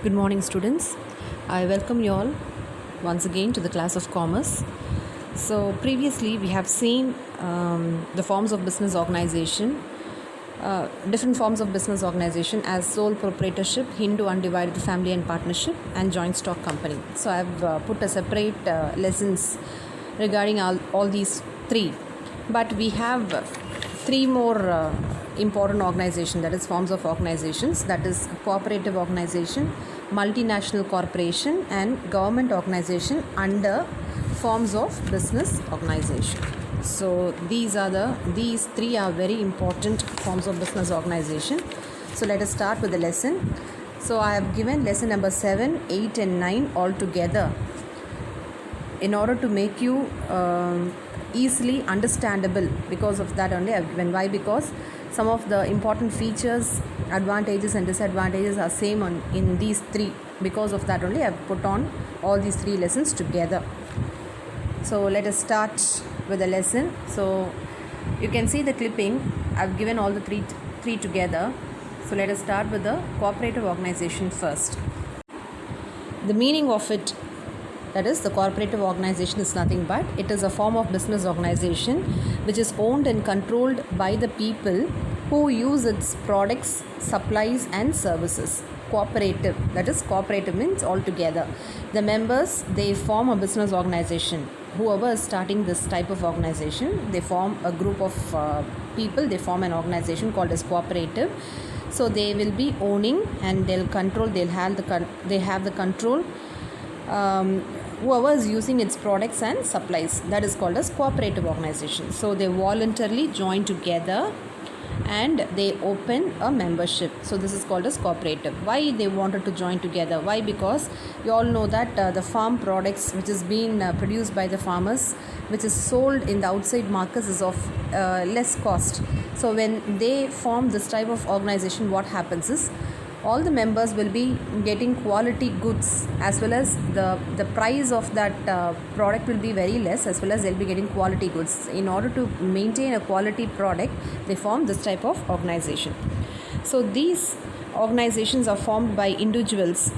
Good morning, students. I welcome you all once again to the class of commerce. So, previously we have seen the forms of business organization, different forms of business organization as sole proprietorship, Hindu undivided family and partnership, and joint stock company. So, I have put a separate lessons regarding all these three, but we have three more important organization, that is forms of organizations, that is cooperative organization, multinational corporation, and government organization under forms of business organization. So these three are very important forms of business organization. So let us start with the lesson. So I have given lesson number 7, 8 and 9 all together in order to make you easily understandable. Because of that only I have given. Why? Because some of the important features, advantages and disadvantages are same in these three. Because of that only I have put on all these three lessons together. So let us start with the lesson. So you can see the clipping. I've given all the three together. So let us start with the cooperative organization first. The meaning of it, that is, the cooperative organization is nothing but it is a form of business organization which is owned and controlled by the people who use its products, supplies and services. Cooperative, that is, cooperative means all together. The members, they form a business organization. Whoever is starting this type of organization, they form a group of people, they form an organization called as cooperative. So they will be owning and they'll control, they have the control whoever is using its products and supplies. That is called as cooperative organization. So they voluntarily join together and they open a membership. So this is called as cooperative. Why they wanted to join together? Why? Because you all know that the farm products which is being produced by the farmers, which is sold in the outside markets, is of less cost. So when they form this type of organization, what happens is all the members will be getting quality goods, as well as the price of that product will be very less, as well as they'll be getting quality goods. In order to maintain a quality product, they form this type of organization. So these organizations are formed by individuals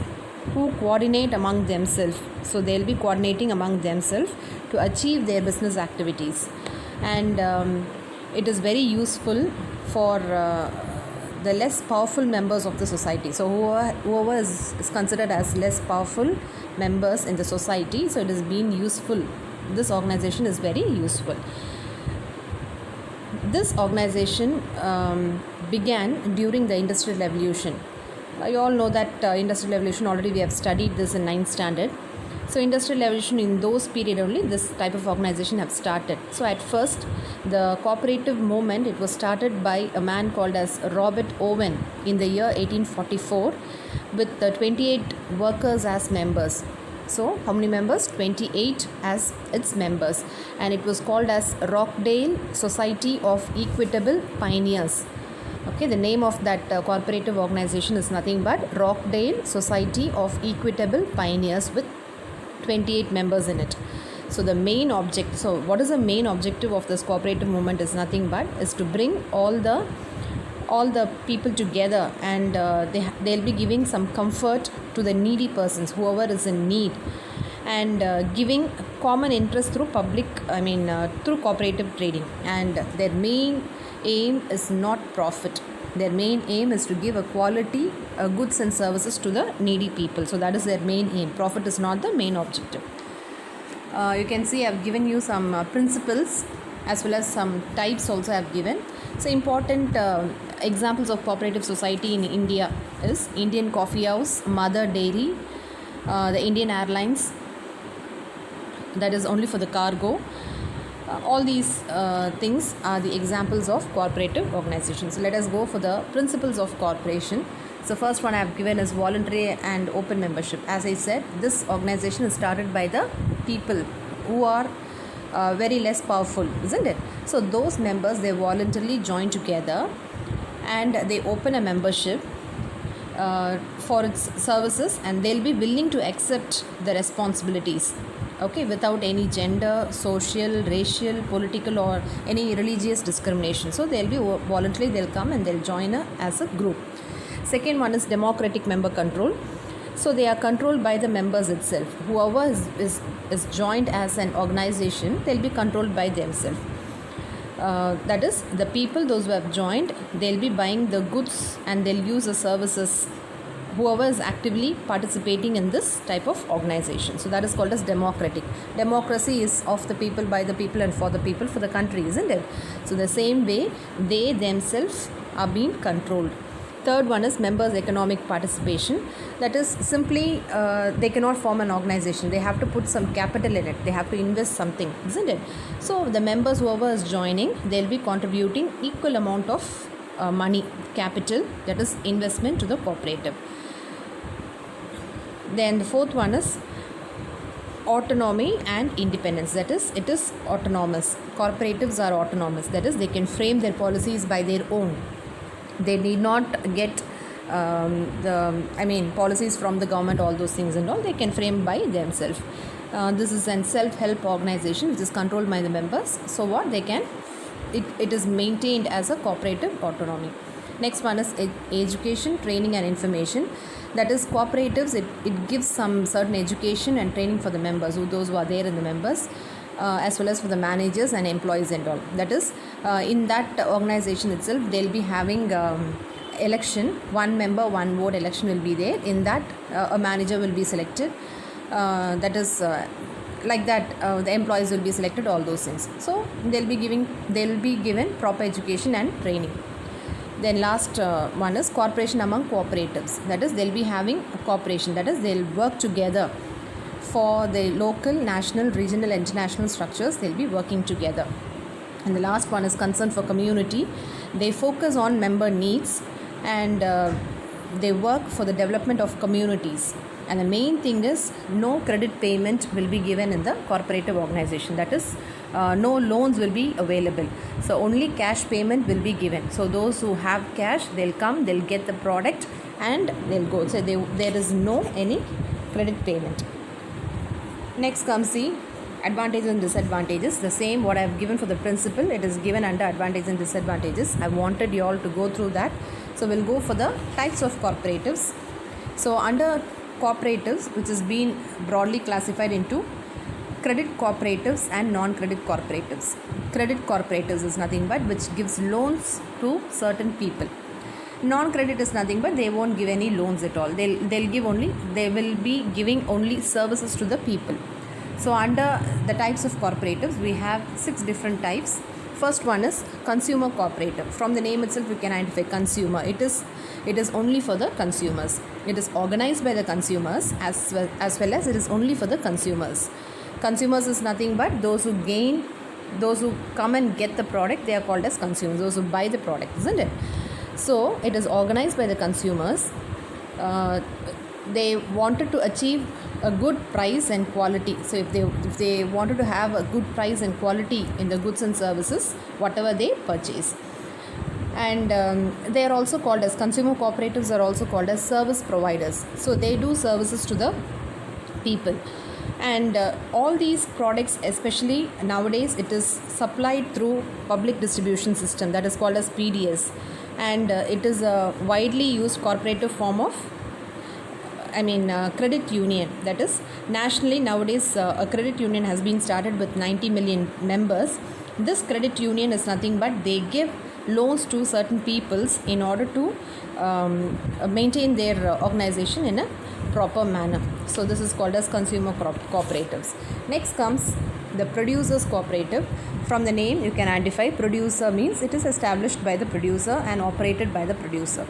who coordinate among themselves. So they'll be coordinating among themselves to achieve their business activities, and it is very useful for the less powerful members of the society. So whoever is considered as less powerful members in the society, so it is being useful. This organization is very useful. This organization began during the Industrial Revolution. You all know that Industrial Revolution, already we have studied this in 9th standard. So Industrial Revolution, in those period only this type of organization have started. So at first the cooperative movement, it was started by a man called as Robert Owen in the year 1844 with 28 workers as members. So how many members? 28 as its members, and it was called as Rockdale Society of Equitable Pioneers. Okay, the name of that cooperative organization is nothing but Rockdale Society of Equitable Pioneers with 28 members in it. So the main object, so what is the main objective of this cooperative movement is nothing but is to bring all the people together, and they'll be giving some comfort to the needy persons, whoever is in need, and giving common interest through through cooperative trading. And their main aim is not profit. Their main aim is to give a quality goods and services to the needy people. So that is their main aim. Profit is not the main objective. You can see I have given you some principles as well as some types also I have given. So important examples of cooperative society in India is Indian Coffee House, Mother Dairy, the Indian Airlines, that is only for the cargo. All these things are the examples of cooperative organizations. So let us go for the principles of corporation. So first one I have given is voluntary and open membership. As I said, this organization is started by the people who are very less powerful, isn't it? So those members, they voluntarily join together and they open a membership for its services, and they'll be willing to accept the responsibilities, okay, without any gender, social, racial, political or any religious discrimination. So they'll be voluntarily, they'll come and they'll join as a group. Second one is democratic member control. So they are controlled by the members itself. Whoever is joined as an organization, they'll be controlled by themselves. That is, the people, those who have joined, they'll be buying the goods and they'll use the services, whoever is actively participating in this type of organization. So that is called as democratic. Democracy is of the people, by the people, and for the people, for the country, isn't it? So the same way, they themselves are being controlled. Third one is members' economic participation. That is simply they cannot form an organization. They have to put some capital in it. They have to invest something, isn't it? So the members, whoever is joining, they'll be contributing equal amount of money, capital, that is investment, to the cooperative. Then the fourth one is autonomy and independence. That is, it is autonomous. Cooperatives are autonomous. That is, they can frame their policies by their own. They need not get policies from the government, all those things and all. They can frame by themselves. This is a self-help organization which is controlled by the members. So what they can, it is maintained as a cooperative autonomy. Next one is education, training and information. That is, cooperatives, it gives some certain education and training for the members, those who are there in the members, as well as for the managers and employees and all. That is, in that organization itself, they'll be having election, one member, one vote election will be there. In that, a manager will be selected. That is, like that, the employees will be selected, all those things. So they'll be given proper education and training. Then last one is cooperation among cooperatives. That is, they'll be having a cooperation. That is, they'll work together for the local, national, regional, international structures. They'll be working together. And the last one is concern for community. They focus on member needs and they work for the development of communities. And the main thing is, no credit payment will be given in the cooperative organization. That is, no loans will be available. So only cash payment will be given. So those who have cash, they'll come, they'll get the product and they'll go. So there is no any credit payment. Next comes the advantages and disadvantages. The same what I have given for the principle, it is given under advantages and disadvantages. I wanted you all to go through that. So we'll go for the types of cooperatives. So under cooperatives, which has been broadly classified into credit cooperatives and non-credit cooperatives. Credit cooperatives is nothing but which gives loans to certain people. Non-credit is nothing but they won't give any loans at all. They will be giving only services to the people. So under the types of cooperatives, we have 6 different types. First one is consumer cooperative. From the name itself, you can identify consumer. It is only for the consumers. It is organized by the consumers as well as it is only for the consumers. Consumers is nothing but those who come and get the product, they are called as consumers. Those who buy the product, isn't it? So it is organized by the consumers. They wanted to achieve a good price and quality. So if they wanted to have a good price and quality in the goods and services, whatever they purchase. And they are also called as consumer cooperatives, are also called as service providers. So they do services to the people. And all these products, especially nowadays, it is supplied through public distribution system, that is called as PDS. And it is a widely used cooperative form of credit union. That is, nationally nowadays a credit union has been started with 90 million members. This credit union is nothing but they give loans to certain peoples in order to maintain their organization in a proper manner. So this is called as consumer cooperatives. Next comes the producers cooperative. From the name you can identify, producer means it is established by the producer and operated by the producer.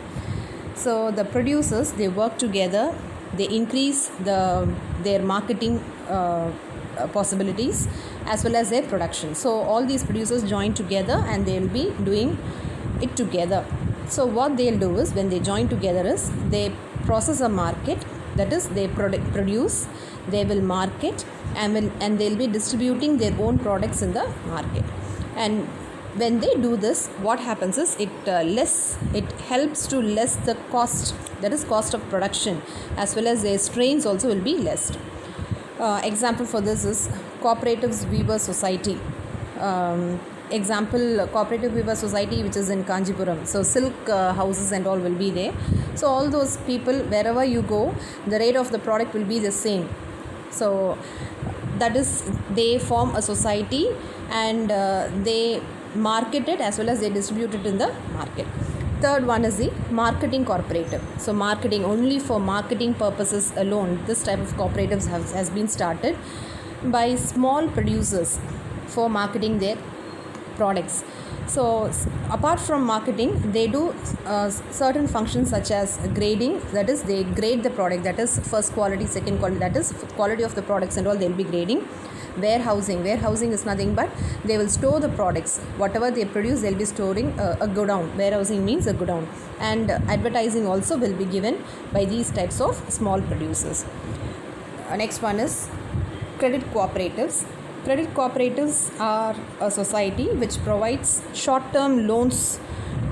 So the producers, they work together, they increase their marketing possibilities as well as their production. So all these producers join together and they will be doing it together. So what they'll do is, when they join together, is they process a market. That is, they produce, they will market, and they'll be distributing their own products in the market. And when they do this, what happens is it helps to less the cost, that is cost of production, as well as their strains also will be less. Example for this is Cooperatives Weaver Society. example, Cooperative Weaver Society, which is in Kanjipuram. So silk houses and all will be there. So all those people, wherever you go, the rate of the product will be the same. So that is, they form a society and they market it as well as they distribute it in the market. Third one is the marketing cooperative. So marketing, only for marketing purposes alone, this type of cooperatives has been started by small producers for marketing their products. So apart from marketing, they do certain functions such as grading, that is they grade the product, that is first quality, second quality, that is quality of the products and all they will be grading. Warehousing is nothing but they will store the products, whatever they produce they will be storing a godown. Warehousing means a godown. And advertising also will be given by these types of small producers. Next one is credit cooperatives. Credit cooperatives are a society which provides short-term loans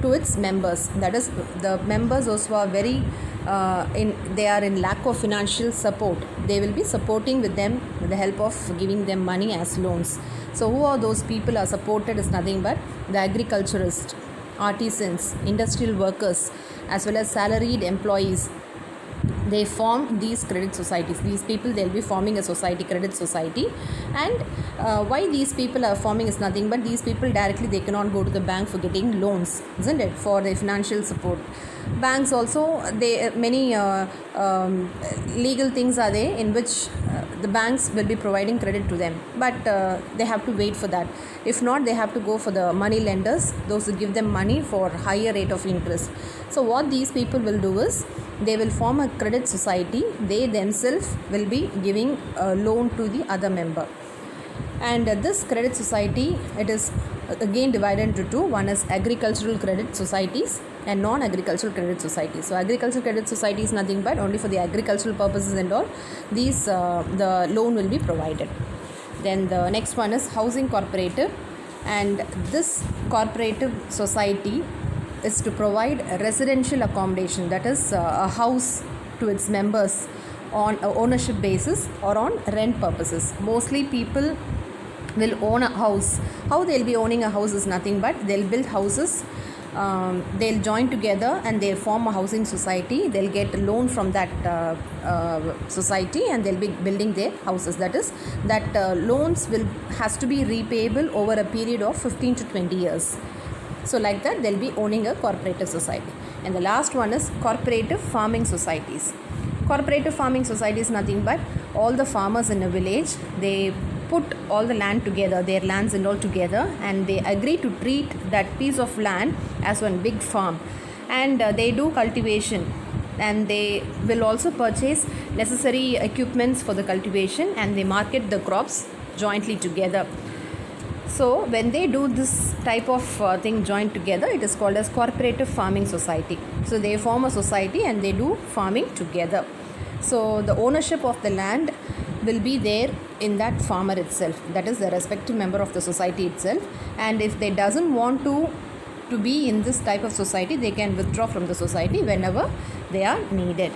to its members. That is, the members also are very they are in lack of financial support. They will be supporting with them with the help of giving them money as loans. So who are those people are supported is nothing but the agriculturists, artisans, industrial workers, as well as salaried employees. They form these credit societies. These people, they'll be forming a society, credit society. And why these people are forming is nothing but these people directly, they cannot go to the bank for getting loans, isn't it, for their financial support. Banks also, they many legal things are there in which the banks will be providing credit to them, but they have to wait for that. If not, they have to go for the money lenders, those who give them money for higher rate of interest. So what these people will do is they will form a credit society. They themselves will be giving a loan to the other member. And this credit society, it is again divided into two. One is agricultural credit societies and non-agricultural credit societies. So agricultural credit society is nothing but only for the agricultural purposes and all. These the loan will be provided. Then the next one is housing cooperative, and this cooperative society is to provide residential accommodation, that is a house to its members on a ownership basis or on rent purposes. Mostly people will own a house. How they'll be owning a house is nothing but they'll build houses. They'll join together and they'll form a housing society. They'll get a loan from that society and they'll be building their houses. That is, that loans has to be repayable over a period of 15 to 20 years. So like that, they'll be owning a cooperative society. And the last one is cooperative farming societies. Cooperative farming society is nothing but all the farmers in a village, they put all the land together, their lands and all together, and they agree to treat that piece of land as one big farm. And they do cultivation, and they will also purchase necessary equipments for the cultivation, and they market the crops jointly together. So when they do this type of thing joined together, it is called as cooperative farming society. So they form a society and they do farming together. So the ownership of the land will be there in that farmer itself, that is the respective member of the society itself. And if they doesn't want to be in this type of society, they can withdraw from the society whenever they are needed.